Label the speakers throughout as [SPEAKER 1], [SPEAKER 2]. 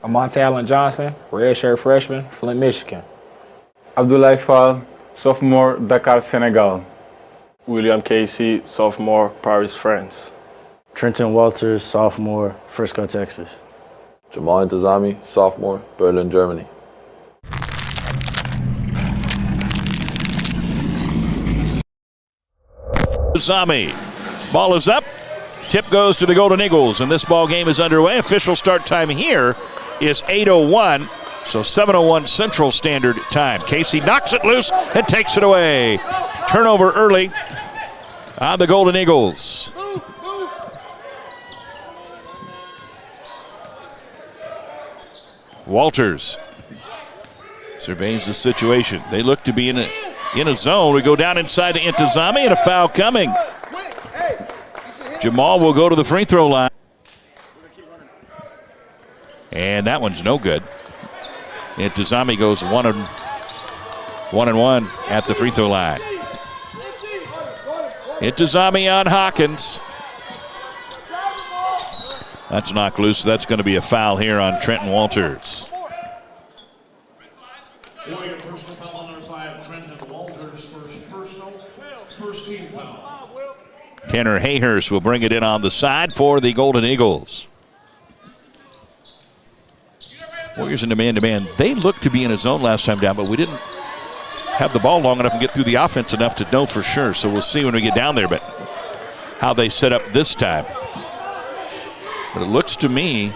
[SPEAKER 1] Amonte Allen Johnson, redshirt freshman, Flint, Michigan.
[SPEAKER 2] Abdoulaye Fall, sophomore, Dakar, Senegal.
[SPEAKER 3] William Casey, sophomore, Paris, France.
[SPEAKER 4] Trenton Walters, sophomore, Frisco, Texas.
[SPEAKER 5] Jamal Intizami, sophomore, Berlin, Germany.
[SPEAKER 6] Intizami, ball is up. Tip goes to the Golden Eagles, and this ball game is underway. Official start time here is 8:01, so 7:01 Central Standard Time. Casey knocks it loose and takes it away. Turnover early on the Golden Eagles. Walters surveys the situation. They look to be in a zone. We go down inside to Intizami, and a foul coming. Jamal will go to the free throw line. And that one's no good. Intizami goes one and one at the free throw line. Intizami on Hawkins. That's knocked loose. That's going to be a foul here on Trenton Walters.
[SPEAKER 7] Warrior personal foul on number 5, Trenton Walters, first team foul.
[SPEAKER 6] Tanner Hayhurst will bring it in on the side for the Golden Eagles. Warriors in man-to-man. They looked to be in a zone last time down, but we didn't have the ball long enough and get through the offense enough to know for sure. So we'll see when we get down there, but how they set up this time. But it looks to me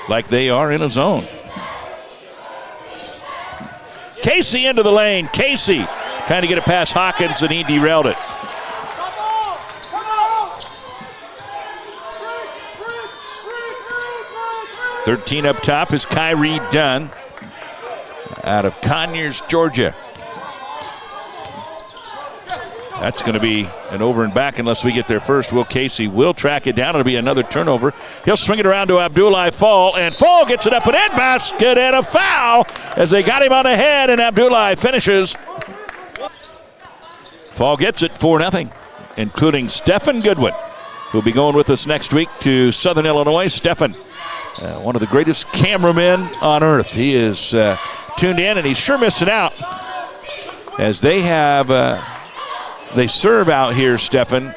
[SPEAKER 6] like they are in a zone. Casey into the lane. Casey trying to get it past Hawkins, and he derailed it. "13 up top is Kyrie Dunn out of Conyers, Georgia. That's going to be an over and back unless we get there first. Will Casey will track it down. It'll be another turnover. He'll swing it around to Abdoulaye Fall, and Fall gets it up and in. Basket and a foul as they got him on the head, and Abdoulaye finishes. Fall gets it 4-0, including Stephen Goodwin, who'll be going with us next week to Southern Illinois. Stephen, one of the greatest cameramen on earth. He is tuned in, and he's sure missing out as they have they serve out here, Stephen,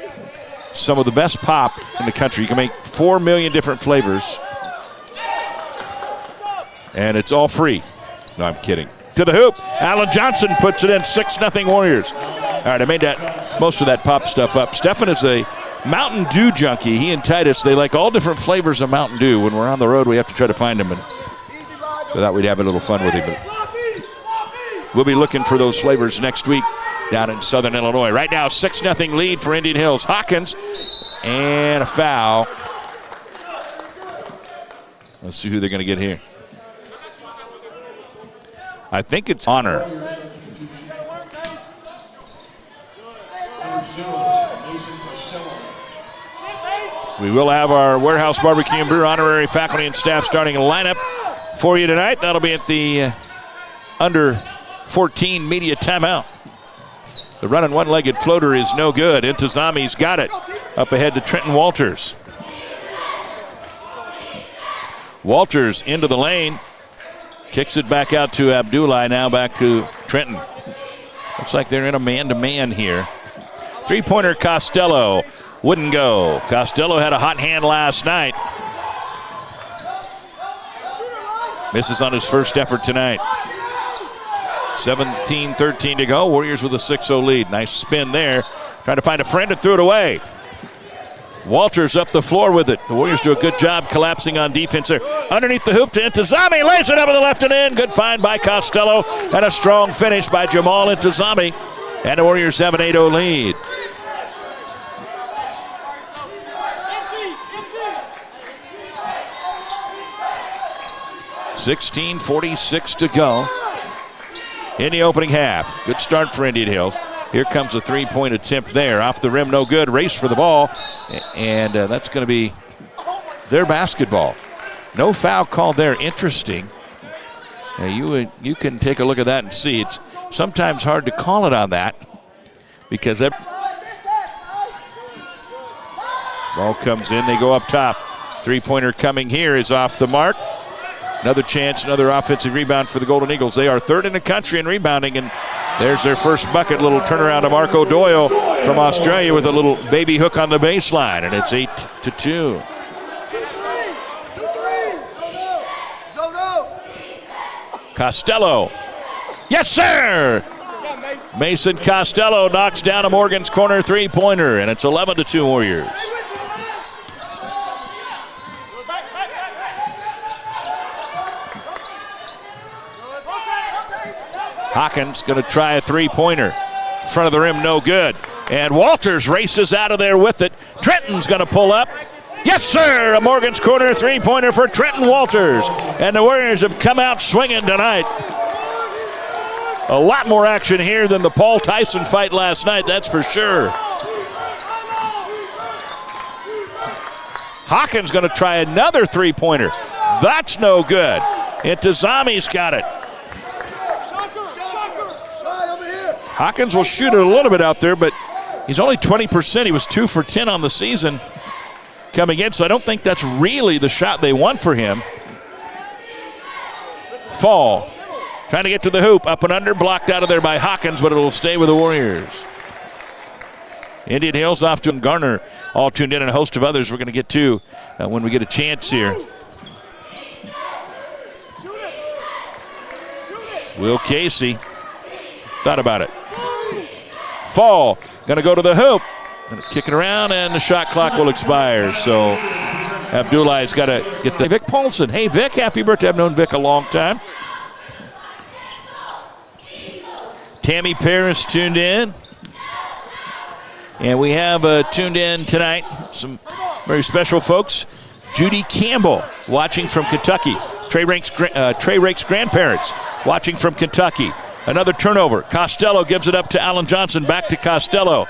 [SPEAKER 6] some of the best pop in the country. You can make 4 million different flavors, and it's all free. No, I'm kidding. To the hoop, Allen Johnson puts it in. 6-0 Warriors. All right, I made most of that pop stuff up. Stephen is a Mountain Dew junkie. He and Titus, they like all different flavors of Mountain Dew. When we're on the road, we have to try to find them, and so that we'd have a little fun with him. But we'll be looking for those flavors next week down in Southern Illinois. Right now, 6-0 lead for Indian Hills. Hawkins, and a foul. Let's see who they're going to get here. I think it's Honor. We will have our Warehouse Barbecue and Brew honorary faculty and staff starting lineup for you tonight. That'll be at the under 14 media timeout. The running one-legged floater is no good. Intizami's got it. Up ahead to Trenton Walters. Walters into the lane. Kicks it back out to Abdoulaye, now back to Trenton. Looks like they're in a man-to-man here. Three-pointer Costello wouldn't go. Costello had a hot hand last night. Misses on his first effort tonight. 17-13 to go. Warriors with a 6-0 lead. Nice spin there. Trying to find a friend and threw it away. Walters up the floor with it. The Warriors do a good job collapsing on defense there. Underneath the hoop to Intizami. Lays it up with the left and in. Good find by Costello. And a strong finish by Jamal Intizami. And the Warriors have an 8-0 lead. $16:46 to go in the opening half. Good start for Indian Hills. Here comes a three-point attempt there. Off the rim, no good. Race for the ball. And that's going to be their basketball. No foul called there. Interesting. You can take a look at that and see. It's sometimes hard to call it on that because that ball comes in. They go up top. Three-pointer coming here is off the mark. Another chance, another offensive rebound for the Golden Eagles. They are third in the country in rebounding, and there's their first bucket. Little turnaround to Marco Doyle from Australia with a little baby hook on the baseline, and it's 8-2. Costello. Yes, sir! Mason Costello knocks down a Morgan's Corner three-pointer, and it's 11-2 Warriors. Hawkins going to try a three-pointer. Front of the rim, no good. And Walters races out of there with it. Trenton's going to pull up. Yes, sir! A Morgan's Corner three-pointer for Trenton Walters. And the Warriors have come out swinging tonight. A lot more action here than the Paul Tyson fight last night, that's for sure. Hawkins going to try another three-pointer. That's no good. Intizami's got it. Hawkins will shoot it a little bit out there, but he's only 20%. He was 2 for 10 on the season coming in, so I don't think that's really the shot they want for him. Fall. Trying to get to the hoop. Up and under. Blocked out of there by Hawkins, but it'll stay with the Warriors. Indian Hills off to Garner. All tuned in, and a host of others we're going to get to when we get a chance here. Will Casey. Thought about it. Fall. Going to go to the hoop. Going to kick it around, and the shot clock will expire. So Abdullah's got to get the Vic Paulson. Hey, Vic, happy birthday. I've known Vic a long time. Tammy Paris tuned in. And we have tuned in tonight some very special folks. Judy Campbell watching from Kentucky. Trey Rake's grandparents watching from Kentucky. Another turnover. Costello gives it up to Alan Johnson. Back to Costello.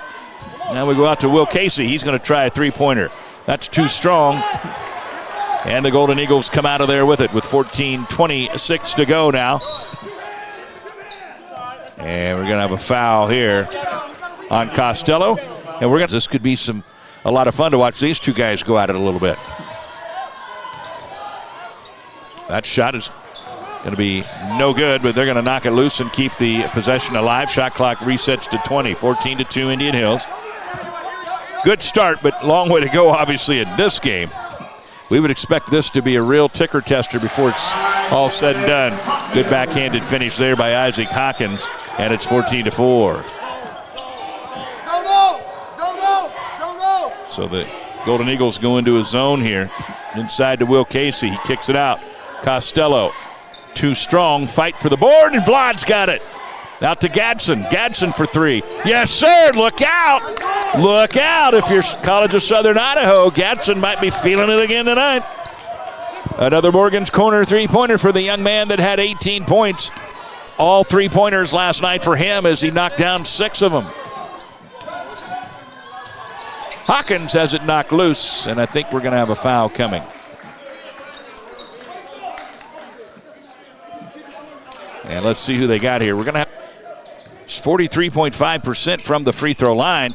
[SPEAKER 6] Now we go out to Will Casey. He's going to try a three-pointer. That's too strong. And the Golden Eagles come out of there with it with 14:26 to go now. And we're going to have a foul here on Costello. And this could be a lot of fun to watch these two guys go at it a little bit. That shot is going to be no good, but they're going to knock it loose and keep the possession alive. Shot clock resets to 20, 14-2 Indian Hills. Good start, but long way to go, obviously, in this game. We would expect this to be a real ticker tester before it's all said and done. Good backhanded finish there by Isaac Hawkins, and it's 14-4. So the Golden Eagles go into a zone here. Inside to Will Casey. He kicks it out. Costello, too strong. Fight for the board, and Vlad's got it. Out to Gadsden. Gadsden for three. Yes, sir. Look out. Look out. If you're College of Southern Idaho, Gadsden might be feeling it again tonight. Another Morgan's Corner three-pointer for the young man that had 18 points. All three-pointers last night for him as he knocked down 6 of them. Hawkins has it knocked loose, and I think we're going to have a foul coming. And let's see who they got here. We're going to have 43.5% from the free throw line.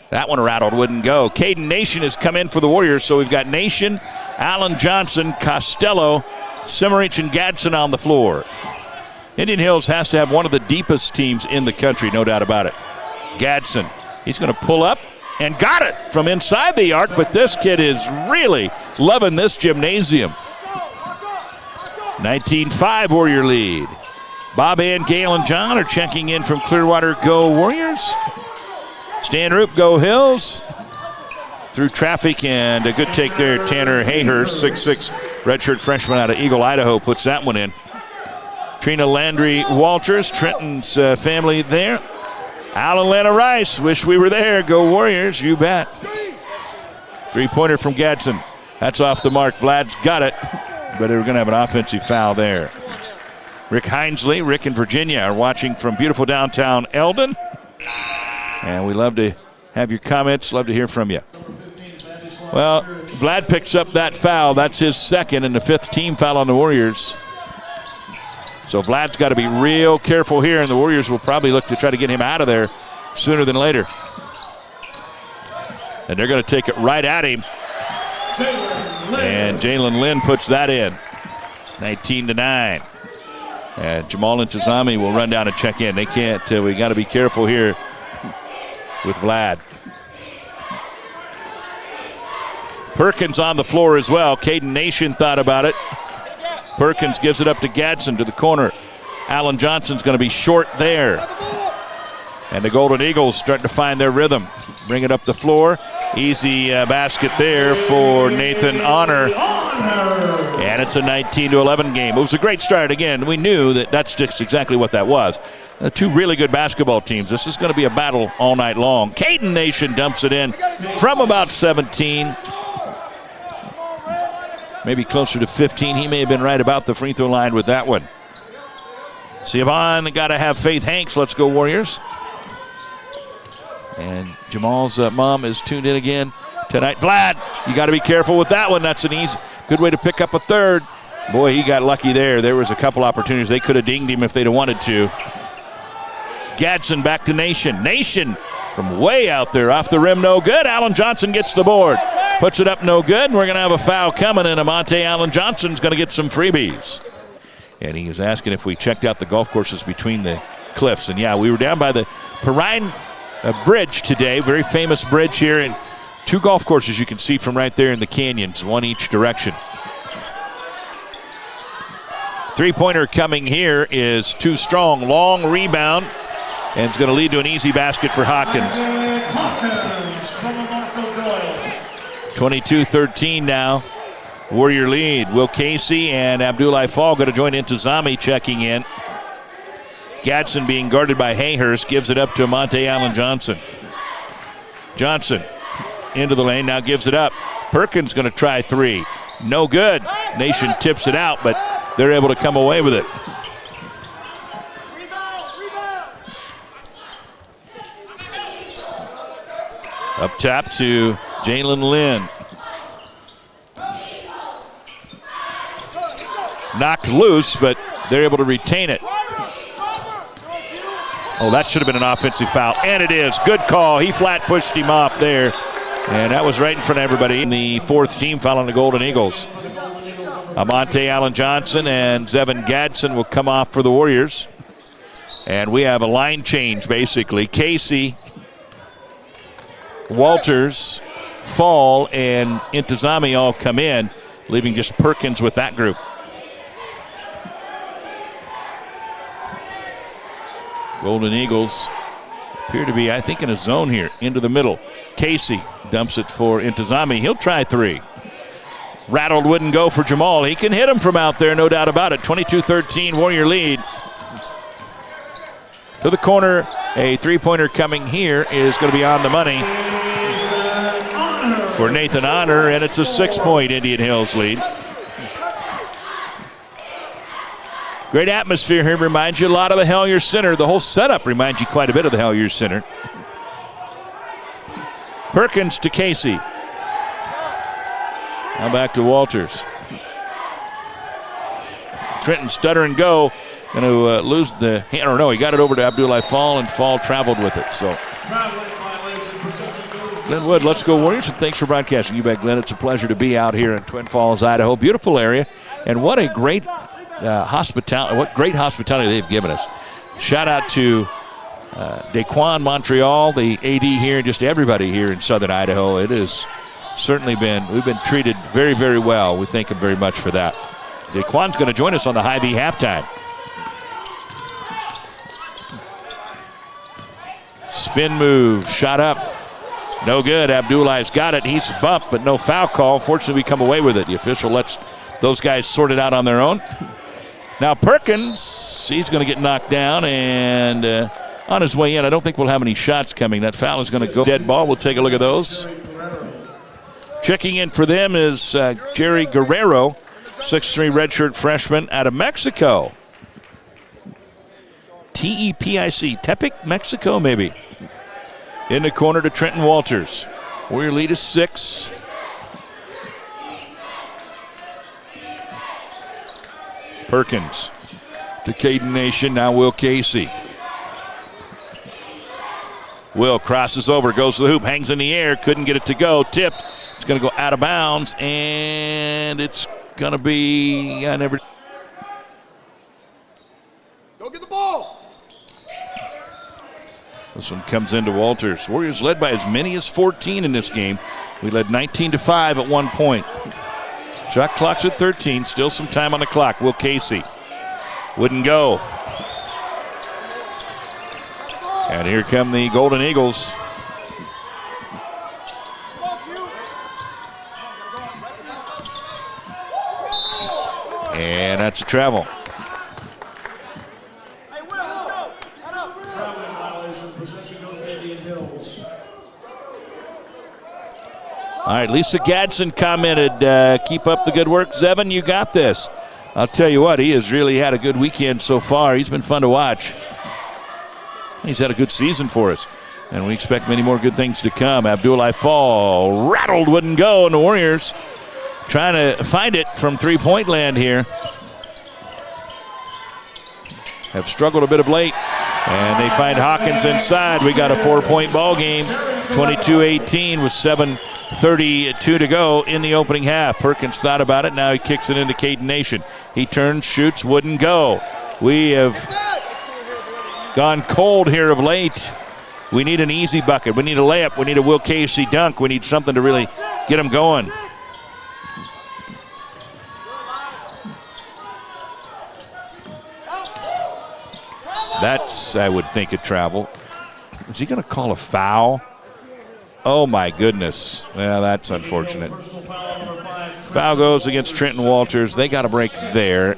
[SPEAKER 6] That one rattled, wouldn't go. Caden Nation has come in for the Warriors, so we've got Nation, Alan Johnson, Costello, Simmerich, and Gadsden on the floor. Indian Hills has to have one of the deepest teams in the country, no doubt about it. Gadsden, he's going to pull up and got it from inside the arc, but this kid is really loving this gymnasium. 19-5 Warrior lead. Bob and Gale and John are checking in from Clearwater. Go Warriors. Stan Roop, go Hills. Through traffic, and a good take there. Tanner Hayhurst, 6'6", redshirt freshman out of Eagle, Idaho, puts that one in. Trina Landry Walters, Trenton's family there. Alan Lana Rice, wish we were there. Go Warriors, you bet. Three-pointer from Gadsden. That's off the mark. Vlad's got it, but they're going to have an offensive foul there. Rick Hinesley, Rick and Virginia are watching from beautiful downtown Eldon. And we love to have your comments, love to hear from you. Well, Vlad picks up that foul. That's his second and the 5th team foul on the Warriors. So Vlad's got to be real careful here, and the Warriors will probably look to try to get him out of there sooner than later. And they're going to take it right at him. And Jalen Lynn puts that in. 19-9. And Jamal Intizami will run down and check in. They can't, we got to be careful here with Vlad. Perkins on the floor as well. Caden Nation thought about it. Perkins gives it up to Gadsden to the corner. Alan Johnson's going to be short there. And the Golden Eagles starting to find their rhythm. Bring it up the floor. Easy basket there for Nathan Honor. And it's a 19-11 game. It was a great start. Again, we knew that that's just exactly what that was. Two really good basketball teams. This is going to be a battle all night long. Caden Nation dumps it in from about 17. Maybe closer to 15. He may have been right about the free throw line with that one. Siobhan got to have faith. Hanks, let's go Warriors. And Jamal's mom is tuned in again tonight. Vlad, you got to be careful with that one. That's an easy, good way to pick up a third. Boy, he got lucky there. There was a couple opportunities. They could have dinged him if they'd have wanted to. Gadsden back to Nation. Nation from way out there off the rim, no good. Alan Johnson gets the board. Puts it up, no good. And we're going to have a foul coming, and Amante Allen Johnson's going to get some freebies. And he was asking if we checked out the golf courses between the cliffs. And yeah, we were down by the Perrine Bridge today, very famous bridge here, and two golf courses you can see from right there in the canyons, one each direction. Three-pointer coming here is too strong. Long rebound, and it's going to lead to an easy basket for Hawkins. 22-13 now. Warrior lead. Will Casey and Abdullah Fall going to join Intizami checking in. Gadsden being guarded by Hayhurst gives it up to Monte Allen Johnson. Johnson into the lane, now gives it up. Perkins going to try three. No good. Nation tips it out, but they're able to come away with it. Up top to Jalen Lynn. Knocked loose, but they're able to retain it. Oh, that should have been an offensive foul, and it is. Good call. He flat pushed him off there, and that was right in front of everybody. The fourth team foul on the Golden Eagles. Amante Allen Johnson and Zevin Gadsden will come off for the Warriors. And we have a line change, basically. Casey, Walters, Fall, and Intizami all come in, leaving just Perkins with that group. Golden Eagles appear to be, I think, in a zone here. Into the middle. Casey dumps it for Intizami. He'll try three. Rattled wouldn't go for Jamal. He can hit him from out there, no doubt about it. 22-13 Warrior lead. To the corner. A three-pointer coming here is going to be on the money for Nathan Honor, and it's a 6-point Indian Hills lead. Great atmosphere here. Reminds you a lot of the Hellier Center. The whole setup reminds you quite a bit of the Hellier Center. Perkins to Casey. Now back to Walters. Trenton stutter and go. Going to lose the hand. Or no, he got it over to Abdullah Fall, and Fall traveled with it. So Glenn Wood, let's go Warriors, and thanks for broadcasting. You bet, Glenn. It's a pleasure to be out here in Twin Falls, Idaho. Beautiful area, and what a great hospitality! What great hospitality they've given us. Shout out to Daquan Montreal, the AD here, and just everybody here in Southern Idaho. It has certainly we've been treated very, very well. We thank him very much for that. Daquan's going to join us on the Hy-Vee halftime. Spin move, shot up. No good. Abdullah's got it. He's bumped, but no foul call. Fortunately, we come away with it. The official lets those guys sort it out on their own. Now Perkins, he's going to get knocked down, and on his way in, I don't think we'll have any shots coming. That foul is going to go. Dead ball. We'll take a look at those. Checking in for them is Jerry Guerrero, 6'3" redshirt freshman out of Mexico. T-E-P-I-C, Tepic, Mexico, maybe. In the corner to Trenton Walters. Warrior lead is 6. Perkins to Caden Nation, now Will Casey. Will crosses over, goes to the hoop, hangs in the air, couldn't get it to go, tipped. It's going to go out of bounds, and it's going to be, This one comes into Walters. Warriors led by as many as 14 in this game. We led 19-5 at one point. Shot clock's at 13. Still some time on the clock. Will Casey. Wouldn't go. And here come the Golden Eagles. And that's a travel.
[SPEAKER 7] Traveling violation, possession goes to Indian Hills.
[SPEAKER 6] All right, Lisa Gadsden commented, keep up the good work. Zevin, you got this. I'll tell you what, he has really had a good weekend so far. He's been fun to watch. He's had a good season for us, and we expect many more good things to come. Abdullah Fall rattled, wouldn't go, and the Warriors trying to find it from three-point land here. Have struggled a bit of late, and they find Hawkins inside. We got a 4-point ball game, 22-18 with 7:32 to go in the opening half. Perkins thought about it. Now he kicks it into Caden Nation. He turns, shoots, wouldn't go. We have gone cold here of late. We need an easy bucket. We need a layup. We need a Will Casey dunk. We need something to really get him going. That's, I would think, a travel. Is he going to call a foul? Oh, my goodness. Well, that's unfortunate. Foul goes against Trenton Walters. They got a break there,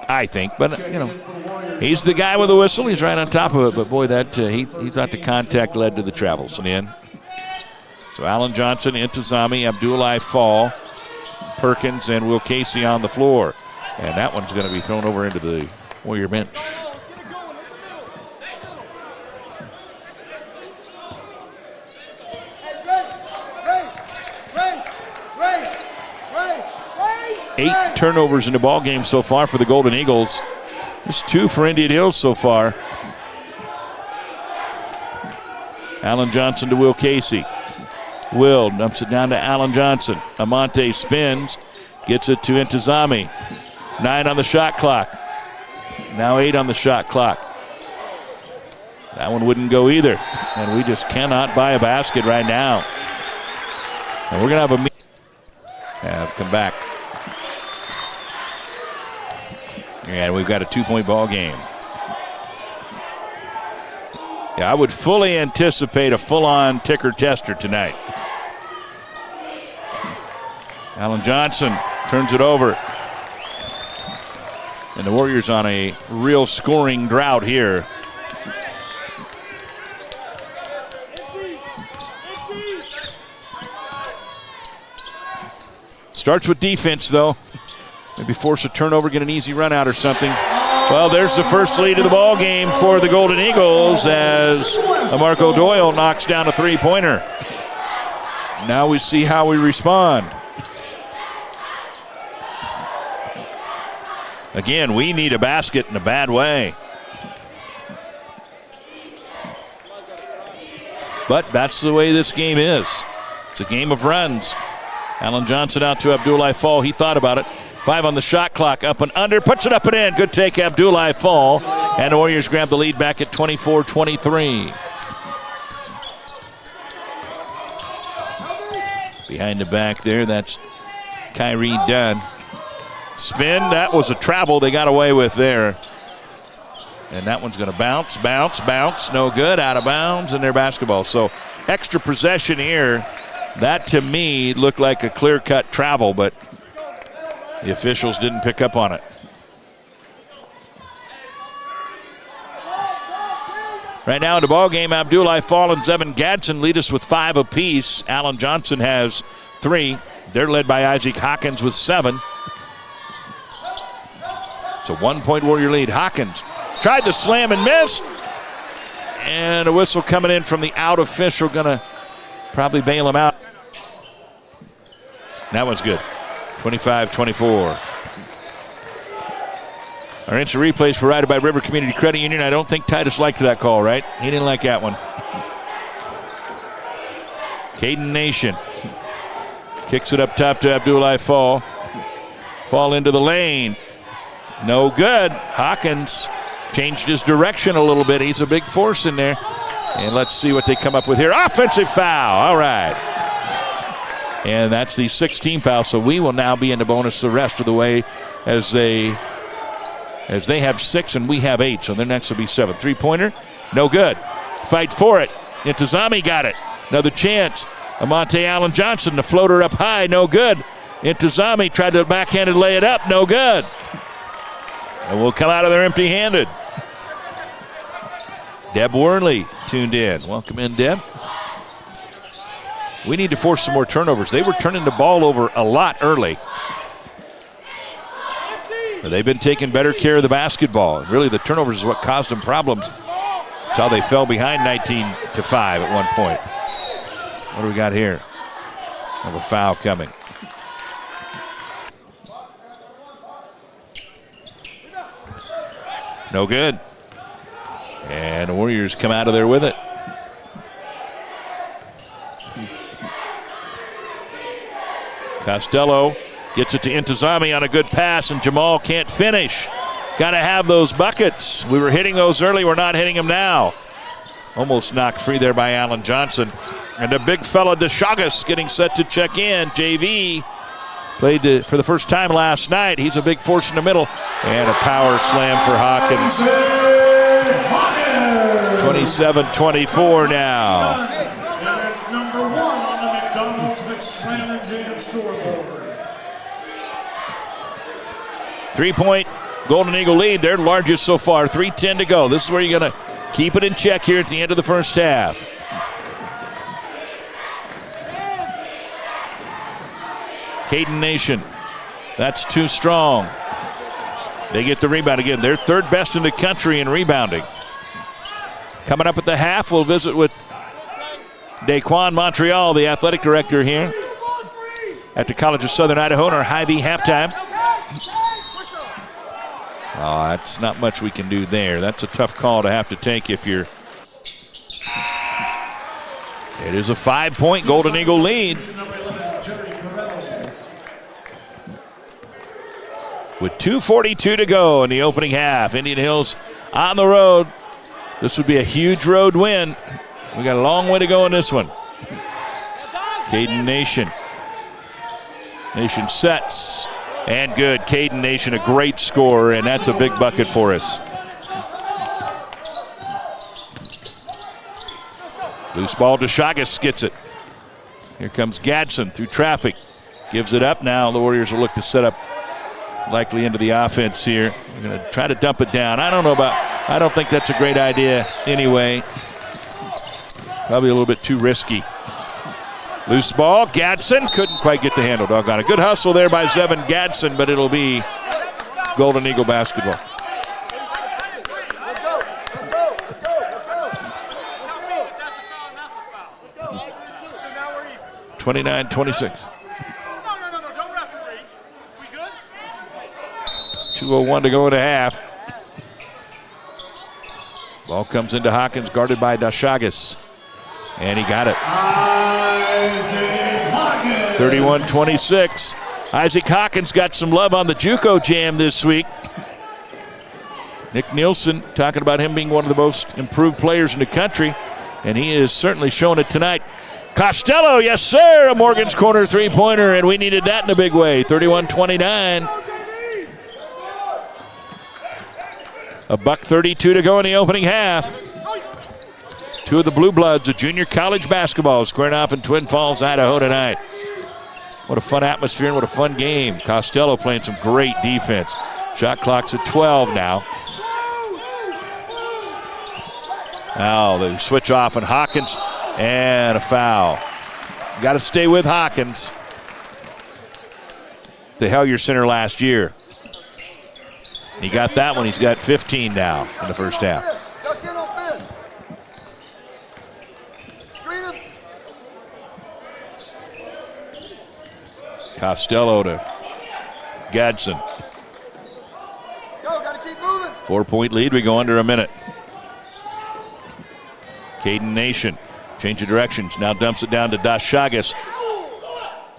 [SPEAKER 6] I think. But, he's the guy with the whistle. He's right on top of it. But, boy, that he thought the contact led to the travels. And in. So, Alan Johnson, Intizami, Abdullah Fall, Perkins, and Will Casey on the floor. And that one's going to be thrown over into the Warrior bench. Eight turnovers in the ball game so far for the Golden Eagles. Just 2 for Indian Hills so far. Alan Johnson to Will Casey. Will dumps it down to Alan Johnson. Amante spins, gets it to Intizami. 9 on the shot clock. Now 8 on the shot clock. That one wouldn't go either. And we just cannot buy a basket right now. And we're going to have come back. And we've got a 2-point ball game. Yeah, I would fully anticipate a full-on ticker tester tonight. Alan Johnson turns it over. And the Warriors on a real scoring drought here. Starts with defense, though. Maybe force a turnover, get an easy run out or something. Well, there's the first lead of the ball game for the Golden Eagles as Marco Doyle knocks down a three-pointer. Now we see how we respond. Again, we need a basket in a bad way. But that's the way this game is. It's a game of runs. Alan Johnson out to Abdullah Fall. He thought about it. 5 on the shot clock, up and under, puts it up and in. Good take, Abdullah Fall. And the Warriors grab the lead back at 24-23. Behind the back there, that's Kyrie Dunn. Spin, that was a travel they got away with there. And that one's going to bounce, bounce, bounce. No good, out of bounds, and their basketball. So extra possession here. That, to me, looked like a clear-cut travel, but the officials didn't pick up on it. Right now in the ball game, Abdullah Fall and Zevin Gadsden lead us with 5 apiece. Alan Johnson has 3. They're led by Isaac Hawkins with 7. It's a 1-point Warrior lead. Hawkins tried to slam and missed. And a whistle coming in from the out official, gonna probably bail him out. That one's good. 25-24. Our instant replays provided by River Community Credit Union. I don't think Titus liked that call, right? He didn't like that one. Caden Nation kicks it up top to Abdullah Fall. Fall into the lane. No good. Hawkins changed his direction a little bit. He's a big force in there. And let's see what they come up with here. Offensive foul. All right. And that's the 16th foul. So we will now be in the bonus the rest of the way as they have 6 and we have 8. So their next will be 7. Three-pointer, no good. Fight for it. Intizami got it. Another chance. Amante Allen Johnson, the floater up high, no good. Intizami tried to backhanded lay it up, no good. And we'll come out of there empty-handed. Deb Worley tuned in. Welcome in, Deb. We need to force some more turnovers. They were turning the ball over a lot early. But they've been taking better care of the basketball. Really, the turnovers is what caused them problems. That's how they fell behind 19-5 at one point. What do we got here? Have a foul coming. No good. And the Warriors come out of there with it. Costello gets it to Intizami on a good pass, and Jamal can't finish. Got to have those buckets. We were hitting those early. We're not hitting them now. Almost knocked free there by Allen Johnson. And the big fella, DeShagas, getting set to check in. JV played for the first time last night. He's a big force in the middle. And a power slam for Hawkins. 27-24 now.
[SPEAKER 7] And that's number 1 on the McDonald's McSlam and Jam scoreboard.
[SPEAKER 6] 3-point Golden Eagle lead, their largest so far. 3:10 to go. This is where you're going to keep it in check here at the end of the first half. Caden Nation, that's too strong. They get the rebound again. They're third best in the country in rebounding. Coming up at the half, we'll visit with Daquan Montreal, the athletic director here at the College of Southern Idaho in our Hy-Vee halftime. Oh, that's not much we can do there. That's a tough call to have to take if you're... It is a 5-point Golden Eagle lead. With 2:42 to go in the opening half. Indian Hills on the road. This would be a huge road win. We got a long way to go in this one. Caden Nation. Nation sets. And good. Caden Nation, a great scorer, and that's a big bucket for us. Loose ball to Chagas, gets it. Here comes Gadsden through traffic. Gives it up now. The Warriors will look to set up likely into the offense here. We're going to try to dump it down. I don't think that's a great idea anyway. Probably a little bit too risky. Loose ball, Gadsden couldn't quite get the handle. Doggone it. Good hustle there by Zevin Gadsden, but it'll be Golden Eagle basketball. Let's go. 29-26. 2:01 to go in the half. Ball comes into Hawkins, guarded by DeShagas. And he got it. 31-26. Isaac Hawkins got some love on the JUCO Jam this week. Nick Nielsen talking about him being one of the most improved players in the country, and he is certainly showing it tonight. Costello, yes sir, a Morgan's Corner three-pointer, and we needed that in a big way. 31-29. $1:32 to go in the opening half. Two of the Blue Bloods of junior college basketball squaring off in Twin Falls, Idaho tonight. What a fun atmosphere and what a fun game. Costello playing some great defense. Shot clock's at 12 now. Now they switch off and Hawkins, and a foul. Got to stay with Hawkins. The Hellier Center last year. He got that one. He's got 15 now in the first half. Costello to Gadsden. 4-point lead. We go under a minute. Caden Nation, change of directions. Now dumps it down to DeShagas.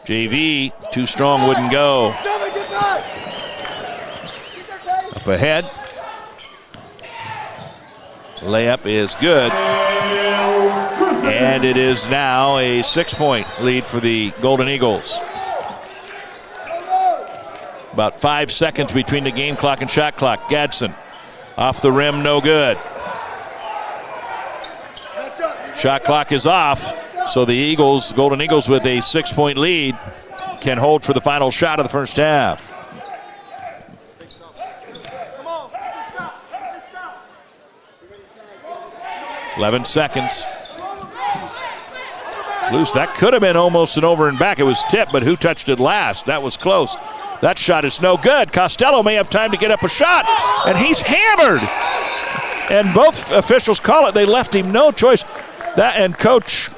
[SPEAKER 6] JV, too strong, wouldn't go. Up ahead. Layup is good. And it is now a 6-point lead for the Golden Eagles. About 5 seconds between the game clock and shot clock. Gadsden off the rim, no good. Shot clock is off, so the Eagles, Golden Eagles with a 6-point lead, can hold for the final shot of the first half. "11 seconds. Loose. That could have been almost an over and back. It was tipped, but who touched it last? That was close. That shot is no good. Costello may have time to get up a shot, and he's hammered. And both officials call it. They left him no choice. That and Coach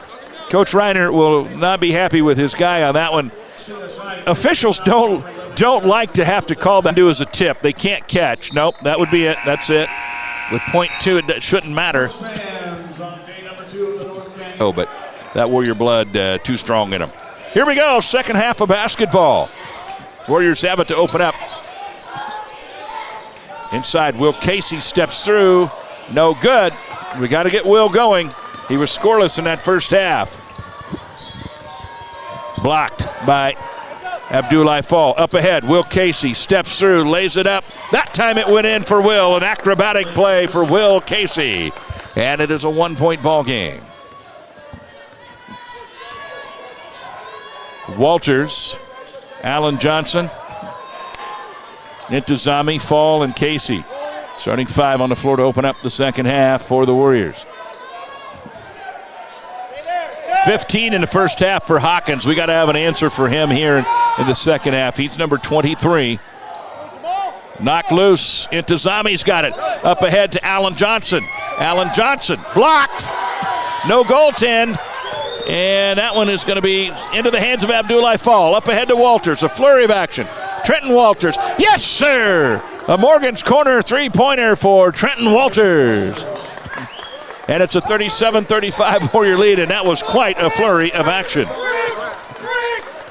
[SPEAKER 6] Reiner will not be happy with his guy on that one. Officials don't like to have to call that do as a tip. They can't catch. Nope, that would be it. That's it. With .2, it shouldn't matter. Oh, but that Warrior blood too strong in them. Here we go, second half of basketball. Warriors have it to open up. Inside, Will Casey steps through. No good. We got to get Will going. He was scoreless in that first half. Blocked by Abdullah Fall. Up ahead, Will Casey steps through, lays it up. That time it went in for Will. An acrobatic play for Will Casey. And it is a 1-point ball game. Walters, Alan Johnson, Intozami, Fall, and Casey. Starting 5 on the floor to open up the second half for the Warriors. 15 in the first half for Hawkins. We got to have an answer for him here in the second half. He's number 23. Knocked loose. Intozami's got it. Up ahead to Alan Johnson. Alan Johnson blocked. No goaltend. And that one is going to be into the hands of Abdullah Fall. Up ahead to Walters. A flurry of action. Trenton Walters. Yes, sir. A Morgan's Corner three-pointer for Trenton Walters. And it's a 37-35 Warrior lead, and that was quite a flurry of action.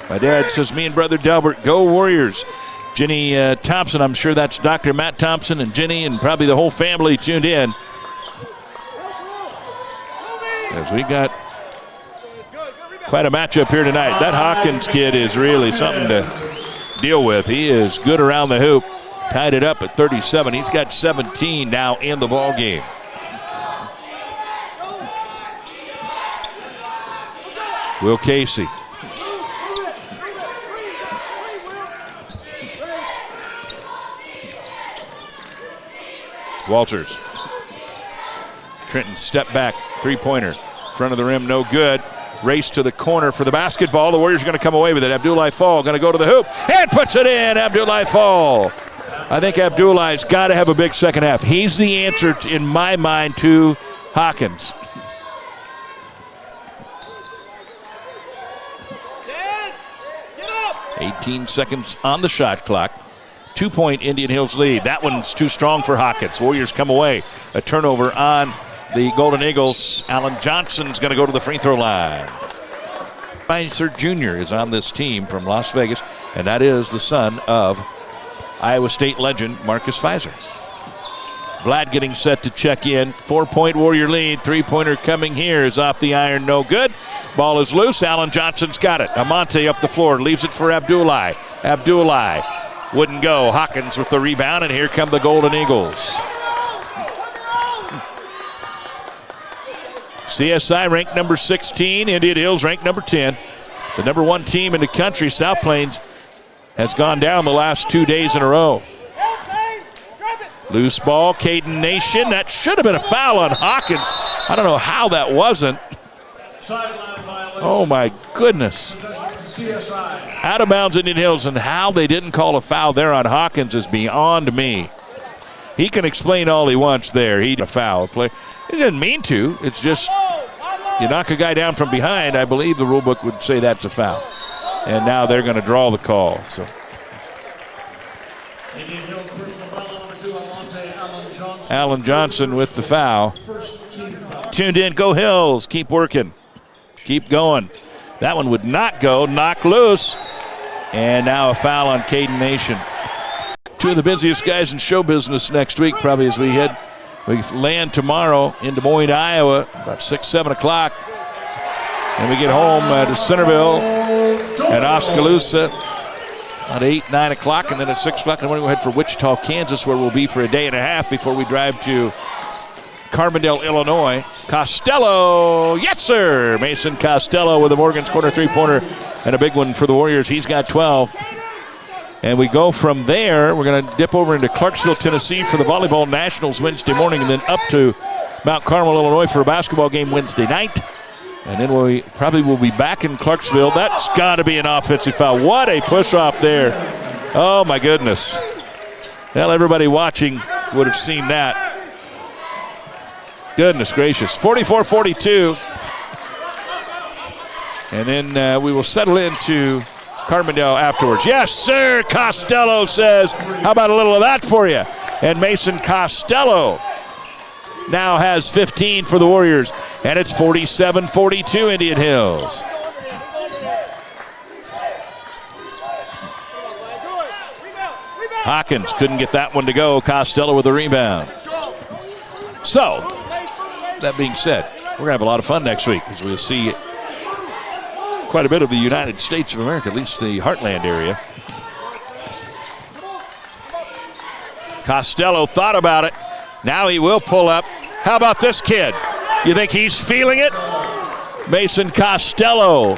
[SPEAKER 6] My dad says, me and Brother Delbert, go Warriors. Jenny Thompson, I'm sure that's Dr. Matt Thompson and Jenny and probably the whole family tuned in. As we got quite a matchup here tonight. That Hawkins kid is really something to deal with. He is good around the hoop. Tied it up at 37. He's got 17 now in the ball game. Will Casey. Walters. Trenton step back, three-pointer. Front of the rim, no good. Race to the corner for the basketball. The Warriors are going to come away with it. Abdullah Fall going to go to the hoop and puts it in. Abdullah Fall. I think Abdullah's got to have a big second half. He's the answer, in my mind, to Hawkins. Dad, 18 seconds on the shot clock. 2-point Indian Hills lead. That one's too strong for Hawkins. Warriors come away. A turnover on the Golden Eagles. Alan Johnson's going to go to the free throw line. Spicer Jr. is on this team from Las Vegas, and that is the son of Iowa State legend Marcus Fizer. Vlad getting set to check in. 4-point Warrior lead. Three-pointer coming here is off the iron. No good. Ball is loose. Alan Johnson's got it. Amante up the floor. Leaves it for Abdullah. Abdullah wouldn't go. Hawkins with the rebound, and here come the Golden Eagles. CSI ranked number 16. Indian Hills ranked number 10. The number 1 team in the country, South Plains, has gone down the last 2 days in a row. Loose ball, Caden Nation. That should have been a foul on Hawkins. I don't know how that wasn't. Oh, my goodness. Out of bounds Indian Hills, and how they didn't call a foul there on Hawkins is beyond me. He can explain all he wants there. He did a foul play. He didn't mean to. It's just you knock a guy down from behind. I believe the rule book would say that's a foul. And now they're going to draw the call. So
[SPEAKER 7] Indian Hills personal foul number 2 on Alan Johnson.
[SPEAKER 6] Alan Johnson with the foul.
[SPEAKER 7] First team foul.
[SPEAKER 6] Tuned in. Go Hills. Keep working. Keep going. That one would not go. Knock loose. And now a foul on Caden Nation. Two of the busiest guys in show business next week, probably as we land tomorrow in Des Moines, Iowa, about 6, 7 o'clock. And we get home to Centerville and Oskaloosa at 8, 9 o'clock, and then at 6 o'clock in the morning we'll head for Wichita, Kansas, where we'll be for a day and a half before we drive to Carbondale, Illinois. Costello, yes sir! Mason Costello with a Morgan's Corner three-pointer and a big one for the Warriors. He's got 12. And we go from there. We're going to dip over into Clarksville, Tennessee for the Volleyball Nationals Wednesday morning, and then up to Mount Carmel, Illinois for a basketball game Wednesday night. And then we probably will be back in Clarksville. That's got to be an offensive foul. What a push-off there. Oh, my goodness. Well, everybody watching would have seen that. Goodness gracious. 44-42. And then we will settle into Carbondale afterwards. Yes, sir, Costello says. How about a little of that for you? And Mason Costello now has 15 for the Warriors. And it's 47-42 Indian Hills. Hawkins couldn't get that one to go. Costello with the rebound. So, that being said, we're going to have a lot of fun next week as we'll see quite a bit of the United States of America, at least the Heartland area. Costello thought about it. Now he will pull up. How about this kid? You think he's feeling it? Mason Costello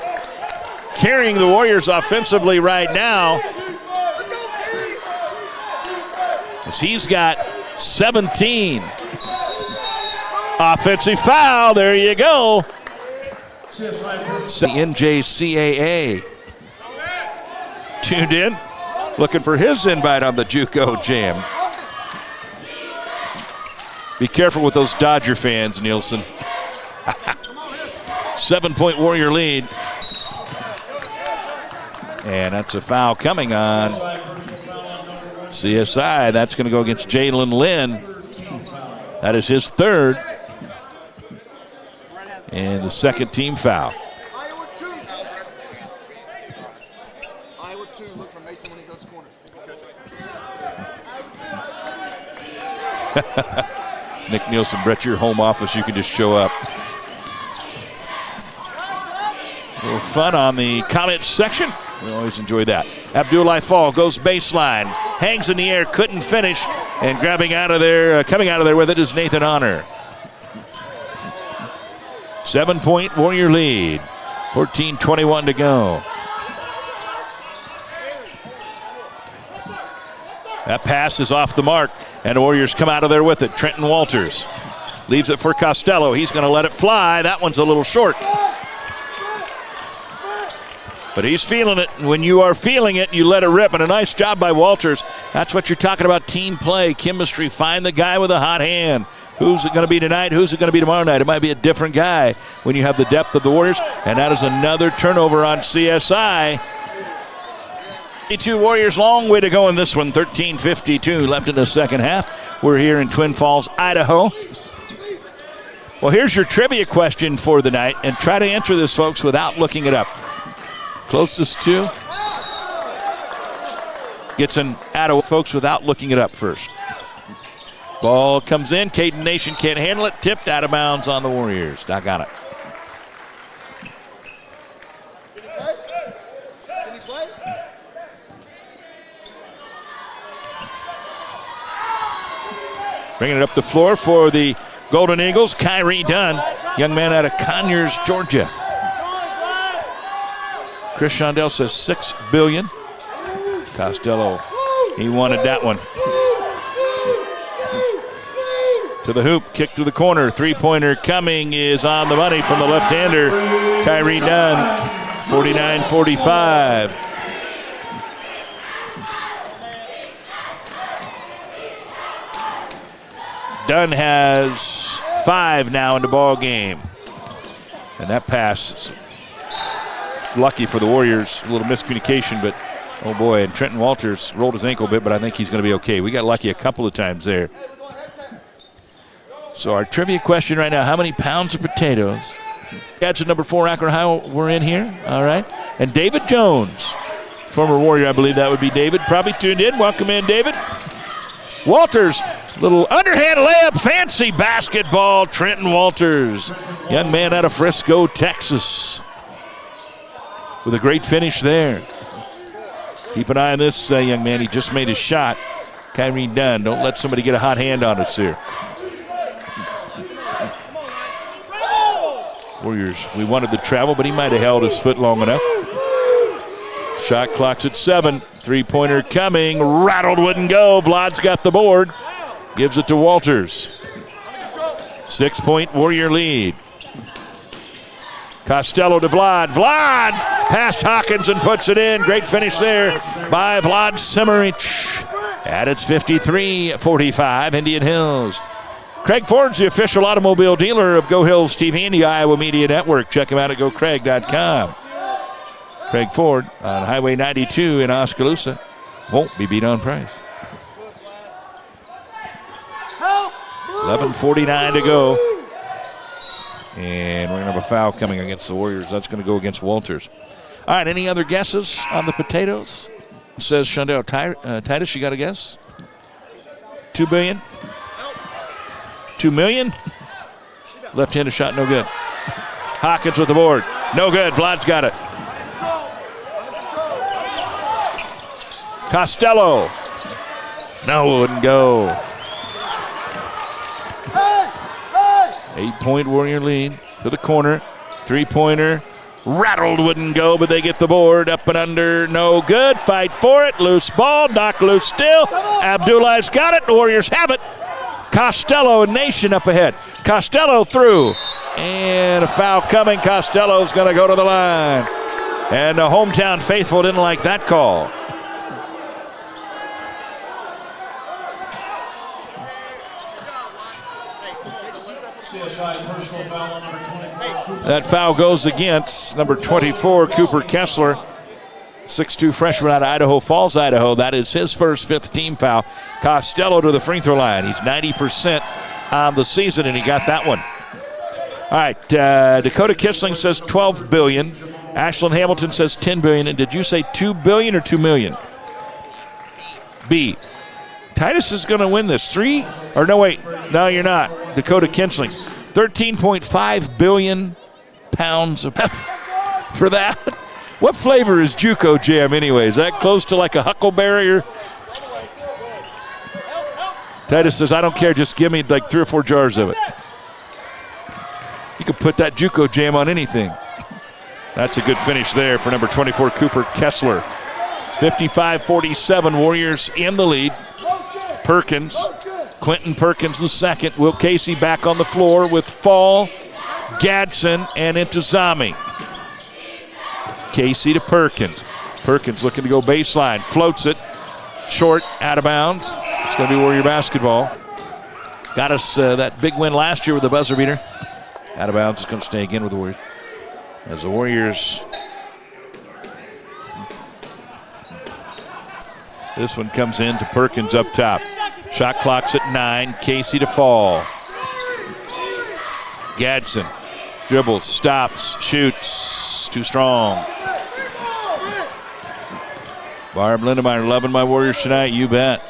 [SPEAKER 6] carrying the Warriors offensively right now. As he's got 17. Offensive foul, there you go. The NJCAA tuned in, looking for his invite on the JUCO Jam. Be careful with those Dodger fans, Nielsen. 7-point Warrior lead. And that's a foul coming on CSI. That's going to go against Jalen Lynn. That is his third. And the second team foul.
[SPEAKER 8] Iowa 2, look for Mason when he goes corner.
[SPEAKER 6] Nick Nielsen, Brett, your home office, you can just show up. A little fun on the comments section. We always enjoy that. Abdullah Fall goes baseline, hangs in the air, couldn't finish, and grabbing out of there, coming out of there with it is Nathan Honor. 7-point Warrior lead. 14:21 to go. That pass is off the mark, and the Warriors come out of there with it. Trenton Walters leaves it for Costello. He's going to let it fly. That one's a little short. But he's feeling it. When you are feeling it, you let it rip. And a nice job by Walters. That's what you're talking about, team play, chemistry. Find the guy with a hot hand. Who's it going to be tonight? Who's it going to be tomorrow night? It might be a different guy when you have the depth of the Warriors. And that is another turnover on CSI. 22 Warriors, long way to go in this one. 13:52 left in the second half. We're here in Twin Falls, Idaho. Well, here's your trivia question for the night. And try to answer this, folks, without looking it up. Closest to gets an Idaho, folks, without looking it up first. Ball comes in. Caden Nation can't handle it. Tipped out of bounds on the Warriors. Doc on it. Bringing it up the floor for the Golden Eagles, Kyrie Dunn, young man out of Conyers, Georgia. Chris Shondell says $6 billion. Costello, he wanted that one. To the hoop, kick to the corner. Three-pointer coming is on the money from the left-hander. Kyrie Dunn, 49-45. Dunn has 5 now in the ball game. And that pass, lucky for the Warriors, a little miscommunication, but oh boy, and Trenton Walters rolled his ankle a bit, but I think he's going to be okay. We got lucky a couple of times there. So our trivia question right now, how many pounds of potatoes? That's at number 4, Akron Ohio, we're in here, all right. And David Jones, former Warrior, I believe that would be David, probably tuned in. Welcome in, David. Walters, little underhand layup, fancy basketball. Trenton Walters, young man out of Frisco, Texas, with a great finish there. Keep an eye on this young man. He just made his shot. Kyrie Dunn, don't let somebody get a hot hand on us here. Warriors, we wanted the travel, but he might have held his foot long enough. Shot clock's at 7. Three-pointer coming. Rattled, wouldn't go. Vlad's got the board. Gives it to Walters. 6-point Warrior lead. Costello to Vlad. Vlad past Hawkins and puts it in. Great finish there by Vlad Semerich. And it's 53-45, Indian Hills. Craig Ford's the official automobile dealer of Go Hills TV and the Iowa Media Network. Check him out at gocraig.com. Craig Ford on Highway 92 in Oskaloosa. Won't be beat on price. 11:49 to go. And we're going to have a foul coming against the Warriors. That's going to go against Walters. All right, any other guesses on the potatoes? Says Shondell Titus, you got a guess? $2 billion? $2 million? Left-handed shot, no good. Hawkins with the board. No good. Vlad's got it. Costello. No, wouldn't go. 8-point Warrior lead to the corner. Three-pointer. Rattled, wouldn't go, but they get the board. Up and under, no good. Fight for it. Loose ball. Knocked loose still. Abdullah's got it. The Warriors have it. Costello and Nation up ahead. Costello through. And a foul coming. Costello's going to go to the line. And the hometown faithful didn't like that call.
[SPEAKER 7] CSI personal foul on number 24.
[SPEAKER 6] That foul goes against number 24, Cooper Kessler. 6'2" freshman out of Idaho Falls, Idaho. That is his first fifth-team foul. Costello to the free throw line. He's 90% on the season, and he got that one. All right, Dakota Kissling says $12 billion. Ashlyn Hamilton says $10 billion. And did you say $2 billion or $2 million? B. Titus is going to win this. No, you're not. Dakota Kissling. 13.5 billion pounds of for that. What flavor is JUCO Jam anyway? Is that close to like a huckleberry? Or? Titus says, I don't care, just give me like 3 or 4 jars of it. You could put that JUCO Jam on anything. That's a good finish there for number 24, Cooper Kessler. 55-47, Warriors in the lead. Perkins, Quentin Perkins the second. Will Casey back on the floor with Fall, Gadsden, and Intozami. Casey to Perkins. Perkins looking to go baseline. Floats it. Short, out of bounds. It's going to be Warrior basketball. Got us that big win last year with the buzzer beater. Out of bounds. It's going to stay again with the Warriors. As the Warriors. This one comes in to Perkins up top. Shot clock's at 9. Casey to Fall. Gadsden. Dribbles, stops, shoots. Too strong. Barb Lindemeyer loving my Warriors tonight, you bet.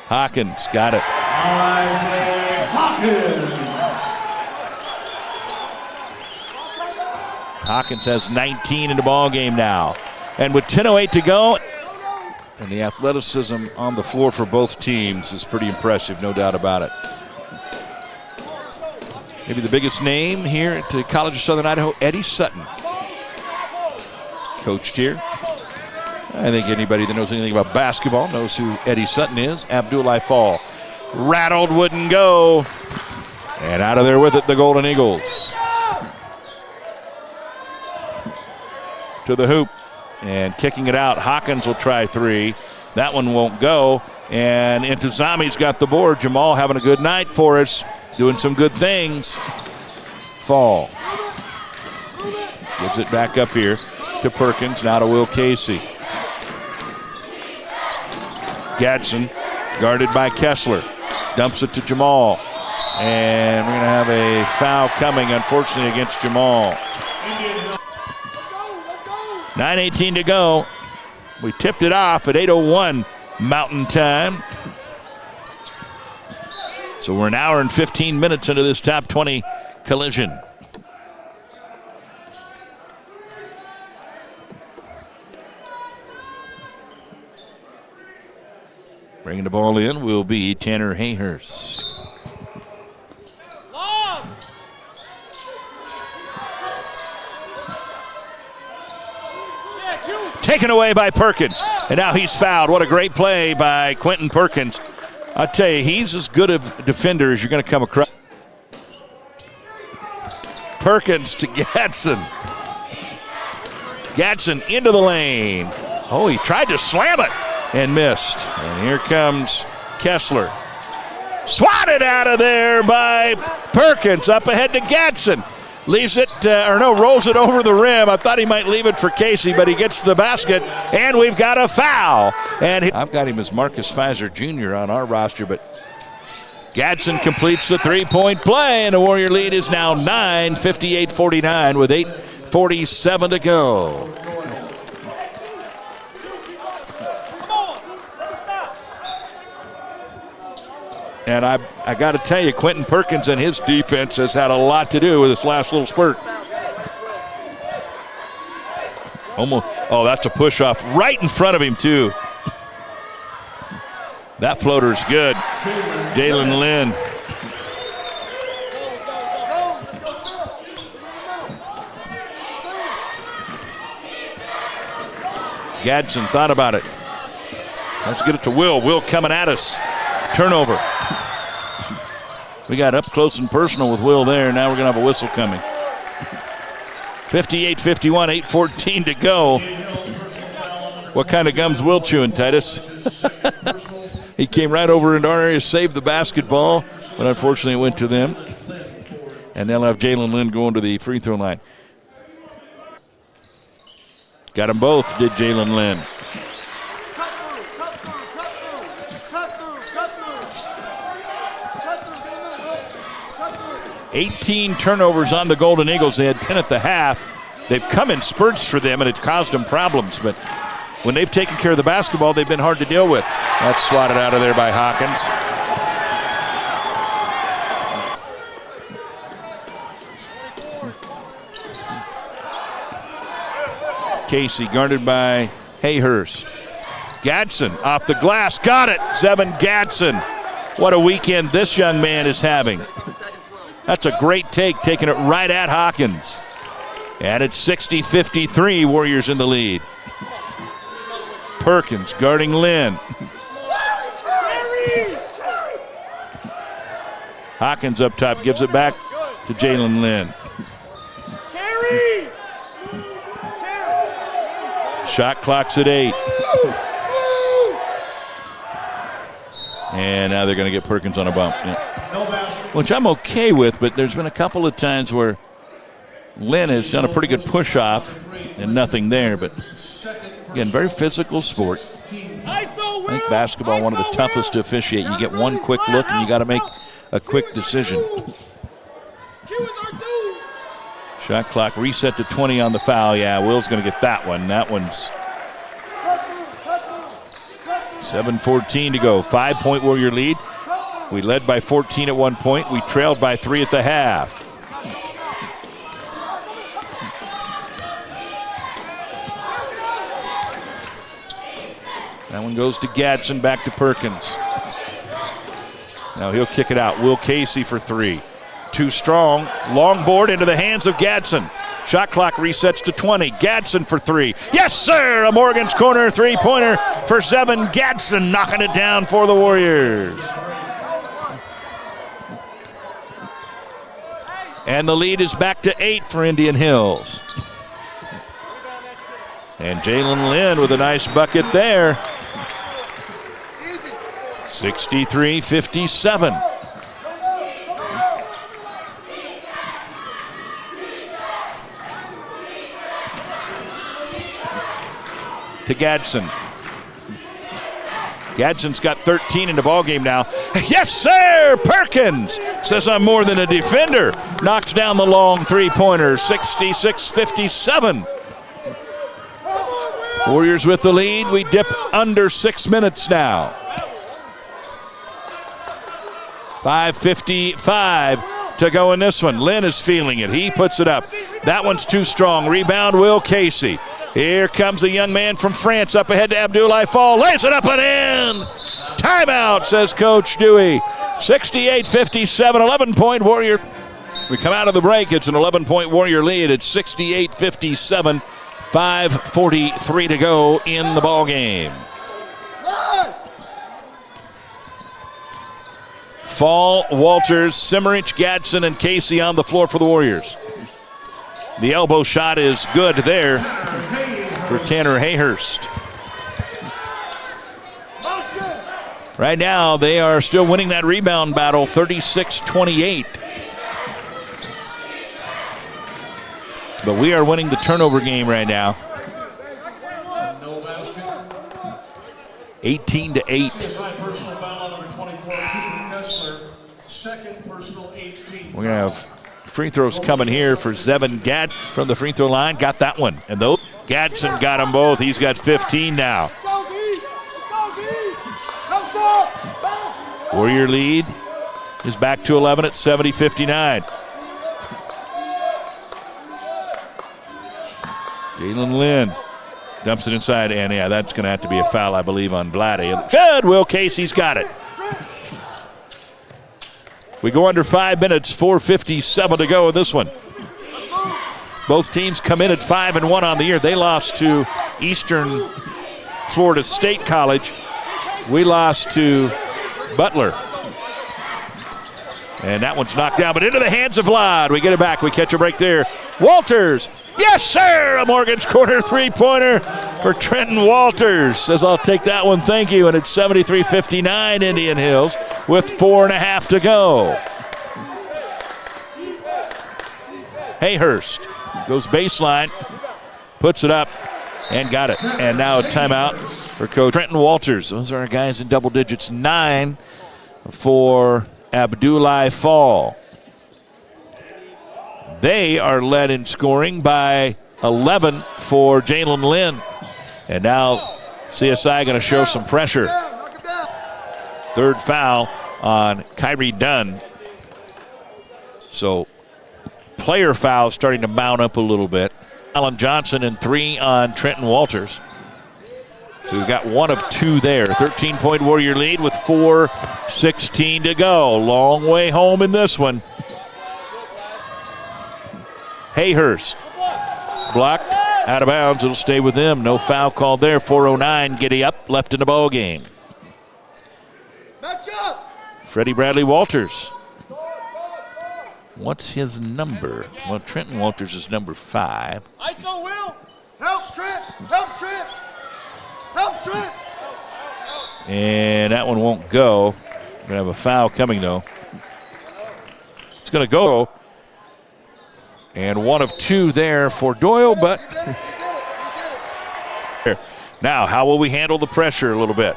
[SPEAKER 6] Hawkins got it. Hawkins has 19 in the ball game now. And with 10:08 to go, and the athleticism on the floor for both teams is pretty impressive, no doubt about it. Maybe the biggest name here at the College of Southern Idaho, Eddie Sutton. Coached here. I think anybody that knows anything about basketball knows who Eddie Sutton is. Abdullah Fall. Rattled, wouldn't go. And out of there with it, the Golden Eagles. To the hoop. And kicking it out. Hawkins will try 3. That one won't go. And Intozami's got the board. Jamal having a good night for us. Doing some good things. Fall. Gives it back up here to Perkins. Now to Will Casey. Gadsden guarded by Kessler. Dumps it to Jamal. And we're going to have a foul coming, unfortunately, against Jamal. 9:18 to go. We tipped it off at 8:01 Mountain Time. So we're an hour and 15 minutes into this top 20 collision. Bringing the ball in will be Tanner Hayhurst. Taken away by Perkins, and now he's fouled. What a great play by Quentin Perkins. I tell you, he's as good a defender as you're going to come across. Perkins to Gadsden. Gadsden into the lane. Oh, he tried to slam it and missed. And here comes Kessler. Swatted out of there by Perkins. Up ahead to Gadsden. Leaves it, rolls it over the rim. I thought he might leave it for Casey, but he gets the basket, and we've got a foul. And I've got him as Marcus Fizer Jr. on our roster, but Gadsden completes the three-point play, and the Warrior lead is now 9, 58-49 with 8:47 to go. And I got to tell you, Quentin Perkins and his defense has had a lot to do with this last little spurt. That's a push-off right in front of him, too. That floater's good. Jalen Lynn. Gadsden thought about it. Let's get it to Will. Will coming at us. Turnover. We got up close and personal with Will there. Now we're going to have a whistle coming. 58-51, 8:14 to go. What kind of gum's Will chewing, Titus? He came right over into our area, saved the basketball, but unfortunately it went to them. And they'll have Jalen Lynn going to the free throw line. Got them both, did Jalen Lynn. 18 turnovers on the Golden Eagles. They had 10 at the half. They've come in spurts for them, and it caused them problems. But when they've taken care of the basketball, they've been hard to deal with. That's swatted out of there by Hawkins. Casey guarded by Hayhurst. Gadsden off the glass. Got it. Zevin Gadsden. What a weekend this young man is having. That's a great take, taking it right at Hawkins. And it's 60-53, Warriors in the lead. Perkins guarding Lynn. Hawkins up top, gives it back to Jalen Lynn. Shot clock's at 8. And now they're going to get Perkins on a bump. Yeah. Which I'm okay with, but there's been a couple of times where Lynn has done a pretty good push-off and nothing there. But, again, very physical sport. I think basketball, one of the toughest to officiate. You get one quick look and you got to make a quick decision. Shot clock reset to 20 on the foul. Yeah, Will's going to get that one. That one's 7:14 to go. 5-point Warrior lead. We led by 14 at one point. We trailed by 3 at the half. That one goes to Gadsden, back to Perkins. Now he'll kick it out. Will Casey for 3. Too strong. Long board into the hands of Gadsden. Shot clock resets to 20. Gadsden for 3. Yes, sir! A Morgan's Corner three-pointer for Zevin Gadsden, knocking it down for the Warriors. And the lead is back to 8 for Indian Hills. And Jalen Lynn with a nice bucket there. 63-57. To Gadsden. Gadsden's got 13 in the ballgame now. Yes, sir! Perkins says I'm more than a defender. Knocks down the long three-pointer. 66-57. Warriors with the lead. We dip under 6 minutes now. 5:55 to go in this one. Lynn is feeling it. He puts it up. That one's too strong. Rebound, Will Casey. Here comes a young man from France up ahead to Abdoulaye Fall. Lays it up and in. Timeout, says Coach Dewey. 68-57, 11-point Warrior. We come out of the break. It's an 11-point Warrior lead. It's 68-57, 5:43 to go in the ball game. Fall, Walters, Simmerich, Gadsden, and Casey on the floor for the Warriors. The elbow shot is good there for Tanner Hayhurst. Right now, they are still winning that rebound battle, 36-28. But we are winning the turnover game right now.
[SPEAKER 7] No basket.
[SPEAKER 6] 18-8.
[SPEAKER 7] CSI personal foul on number 24, Kessler. Second personal 18.
[SPEAKER 6] We're going to have free throws coming here for Zevin Gad from the free throw line. Got that one. And though Gadsden got them both, he's got 15 now. Warrior lead is back to 11 at 70-59. Jalen Lynn dumps it inside, and yeah, that's going to have to be a foul, I believe, on Vladdy. Good, Will Casey's got it. We go under 5 minutes, 4:57 to go in this one. Both teams come in at 5-1 on the year. They lost to Eastern Florida State College. We lost to Butler. And that one's knocked down, but into the hands of Vlad. We get it back. We catch a break there. Walters. Yes, sir. A Morgan's Corner three-pointer for Trenton Walters. Says, I'll take that one. Thank you. And it's 73-59 Indian Hills with 4.5 to go. Hayhurst goes baseline, puts it up, and got it. And now a timeout for Coach Trenton Walters. Those are our guys in double digits. 9 for Abdoulaye Fall. They are led in scoring by 11 for Jalen Lynn. And now CSI going to show some pressure. Third foul on Kyrie Dunn. So player foul starting to mount up a little bit. Alan Johnson and 3 on Trenton Walters. So we've got 1 of 2 there. 13-point Warrior lead with 4:16 to go. Long way home in this one. Hayhurst blocked, out of bounds. It'll stay with them. No foul called there. 4:09. Giddy up, left in the ball game. Freddie Bradley Walters. What's his number? Well, Trenton Walters is number 5.
[SPEAKER 8] ISO Will. Help Trent. Help Trent. Help Trent.
[SPEAKER 6] And that one won't go. We're going to have a foul coming, though. It's going to go. And 1 of 2 there for Doyle, but now how will we handle the pressure a little bit?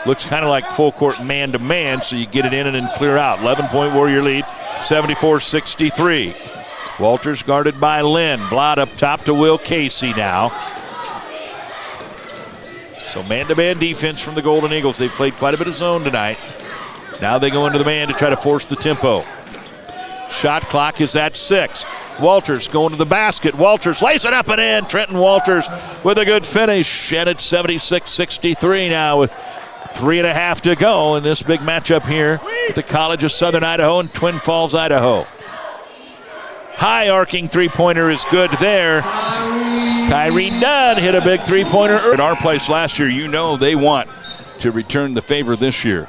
[SPEAKER 6] Looks kind of like full court man-to-man, so you get it in and then clear out. 11-point Warrior lead, 74-63. Walters guarded by Lynn. Blot up top to Will Casey now. So man-to-man defense from the Golden Eagles. They've played quite a bit of zone tonight. Now they go into the man to try to force the tempo. Shot clock is at 6. Walters going to the basket. Walters lays it up and in. Trenton Walters with a good finish. And it's 76-63 now with 3.5 to go in this big matchup here at the College of Southern Idaho and Twin Falls, Idaho. High arcing three-pointer is good there. Kyrie Dunn hit a big three-pointer. At our place last year, you know they want to return the favor this year.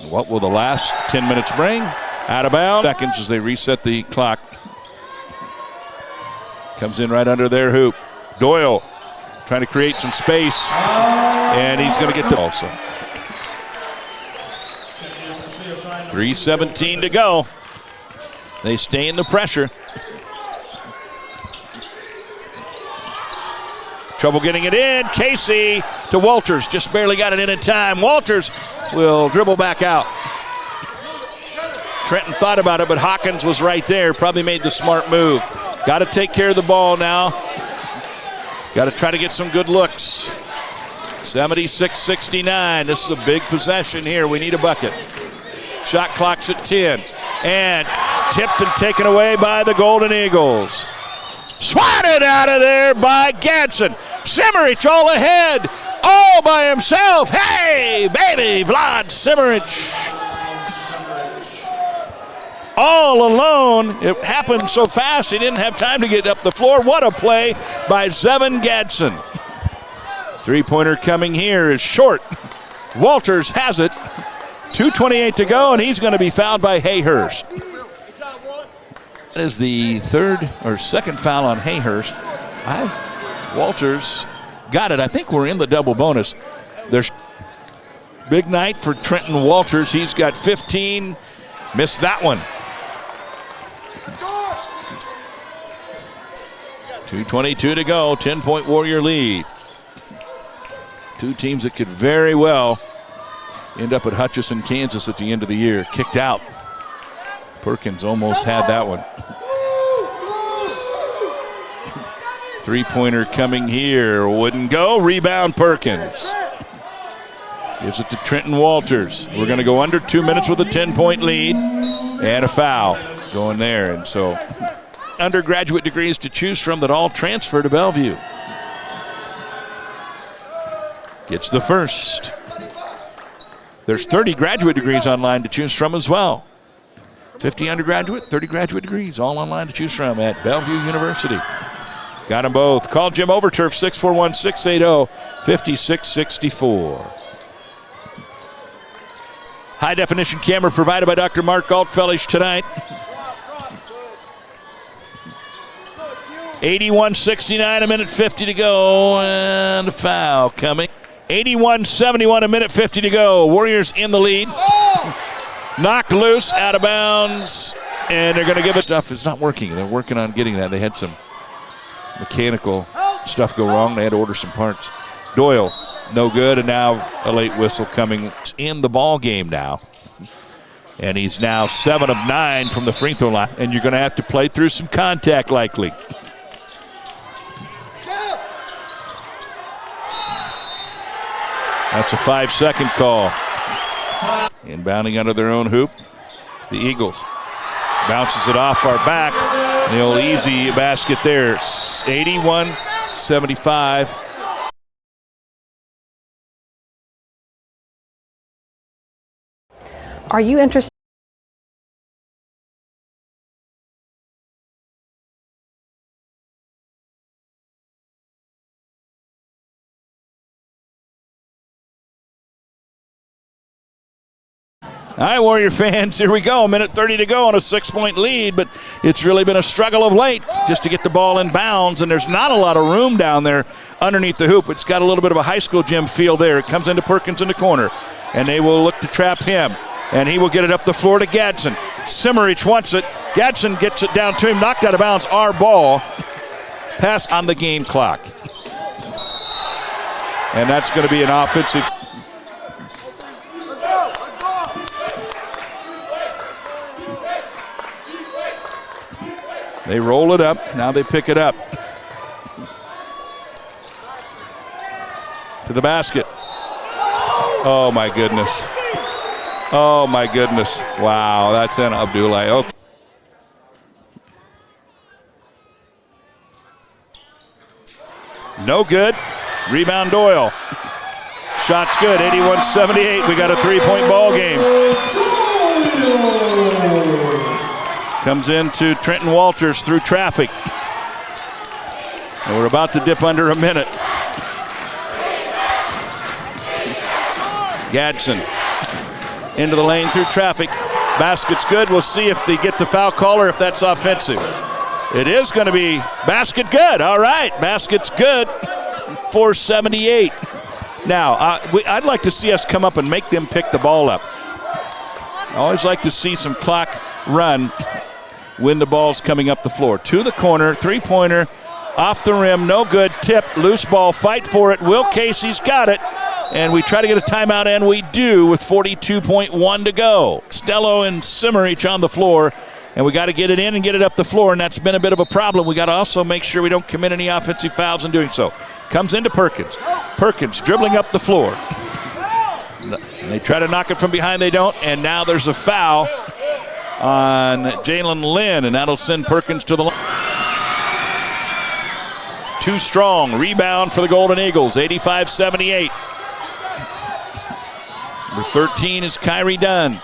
[SPEAKER 6] What will the last 10 minutes bring? Out of bounds. Seconds as they reset the clock. Comes in right under their hoop. Doyle trying to create some space. And he's going to get the also. 3:17 to go. They stay in the pressure. Trouble getting it in. Casey to Walters. Just barely got it in time. Walters will dribble back out. Trenton thought about it, but Hawkins was right there. Probably made the smart move. Got to take care of the ball now. Got to try to get some good looks. 76-69. This is a big possession here. We need a bucket. Shot clock's at 10. And tipped and taken away by the Golden Eagles. Swatted out of there by Gadsden. Simmerich all ahead, all by himself. Hey, baby, Vlad Simmerich. All alone. It happened so fast he didn't have time to get up the floor. What a play by Zevin Gadsden. Three-pointer coming here is short. Walters has it. 2:28 to go, and he's going to be fouled by Hayhurst. That is the second foul on Hayhurst. Walters got it. I think we're in the double bonus. There's big night for Trenton Walters. He's got 15. Missed that one. 2:22 to go. 10-point Warrior lead. Two teams that could very well end up at Hutchinson, Kansas at the end of the year. Kicked out. Perkins almost had that one. Three-pointer coming here. Wouldn't go. Rebound Perkins. Gives it to Trenton Walters. We're going to go under 2 minutes with a 10-point lead. And a foul going there. And so undergraduate degrees to choose from that all transfer to Bellevue. Gets the first. There's 30 graduate degrees online to choose from as well. 50 undergraduate, 30 graduate degrees, all online to choose from at Bellevue University. Got them both. Call Jim Overturf, 641-680-5664. High-definition camera provided by Dr. Mark Altfellish tonight. 81-69, a minute 50 to go, and a foul coming. 81-71, a minute 50 to go. Warriors in the lead. Knocked loose, out of bounds, and they're going to give it stuff. It's not working. They're working on getting that. They had some mechanical stuff go wrong. They had to order some parts. Doyle, no good, and now a late whistle coming in the ball game now. And he's now 7 of 9 from the free throw line, and you're going to have to play through some contact likely. That's a 5-second call. Inbounding under their own hoop, the Eagles. Bounces it off our back. The old easy basket there. 81-75.
[SPEAKER 9] Are you interested?
[SPEAKER 6] All right, Warrior fans, here we go. A minute 30 to go on a 6-point lead, but it's really been a struggle of late just to get the ball in bounds, and there's not a lot of room down there underneath the hoop. It's got a little bit of a high school gym feel there. It comes into Perkins in the corner, and they will look to trap him, and he will get it up the floor to Gadsden. Simmerich wants it. Gadsden gets it down to him, knocked out of bounds. Our ball. Pass on the game clock. And that's going to be an offensive. They roll it up. Now they pick it up. To the basket. Oh, my goodness. Oh, my goodness. Wow, that's an Abdullah. Okay. No good. Rebound Doyle. Shot's good. 81-78. We got a 3-point ball game. Comes into Trenton Walters through traffic. And we're about to dip under a minute. Gadsden into the lane through traffic. Basket's good. We'll see if they get the foul call or if that's offensive. It is going to be basket good. All right, basket's good. 478. Now, I'd like to see us come up and make them pick the ball up. I always like to see some clock run when the ball's coming up the floor. To the corner, three-pointer, off the rim, no good, tip, loose ball, fight for it. Will Casey's got it, and we try to get a timeout, and we do with 42.1 to go. Stello and Simmerich on the floor, and we got to get it in and get it up the floor, and that's been a bit of a problem. We got to also make sure we don't commit any offensive fouls in doing so. Comes into Perkins. Perkins dribbling up the floor. They try to knock it from behind, they don't, and now there's a foul on Jalen Lynn, and that'll send Perkins to the line. Too strong. Rebound for the Golden Eagles, 85-78. Number 13 is Kyrie Dunn.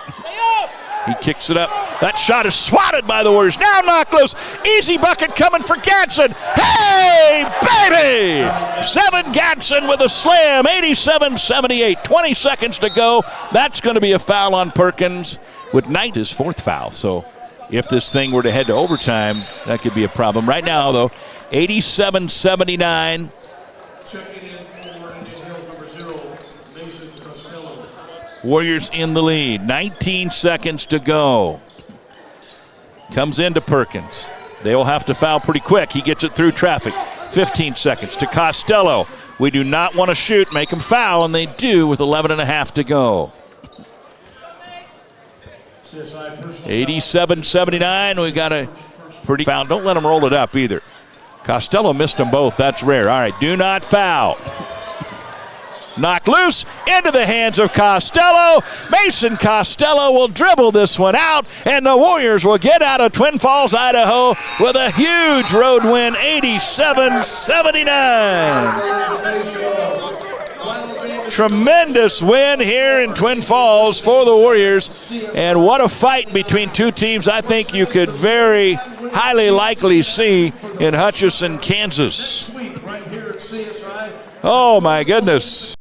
[SPEAKER 6] He kicks it up. That shot is swatted by the Warriors. Now knock loose. Easy bucket coming for Gadsden. Hey, baby! 7 Gadsden with a slam, 87-78. 20 seconds to go. That's going to be a foul on Perkins with his 4th foul. So if this thing were to head to overtime, that could be a problem. Right now, though, 87-79.
[SPEAKER 7] Checking in for Indian Hills number 0, Mason Costello.
[SPEAKER 6] Warriors in the lead. 19 seconds to go. Comes into Perkins. They will have to foul pretty quick. He gets it through traffic. 15 seconds to Costello. We do not want to shoot, make them foul, and they do with 11 and a half to go.
[SPEAKER 7] CSI personal
[SPEAKER 6] 87-79. We got a pretty foul. Don't let them roll it up either. Costello missed them both. That's rare. All right, do not foul. Knocked loose into the hands of Costello. Mason Costello will dribble this one out, and the Warriors will get out of Twin Falls, Idaho with a huge road win, 87-79. Tremendous win here in Twin Falls for the Warriors, and what a fight between two teams I think you could very highly likely see in Hutchinson, Kansas.
[SPEAKER 7] sweep right here at CSI.
[SPEAKER 6] Oh my goodness.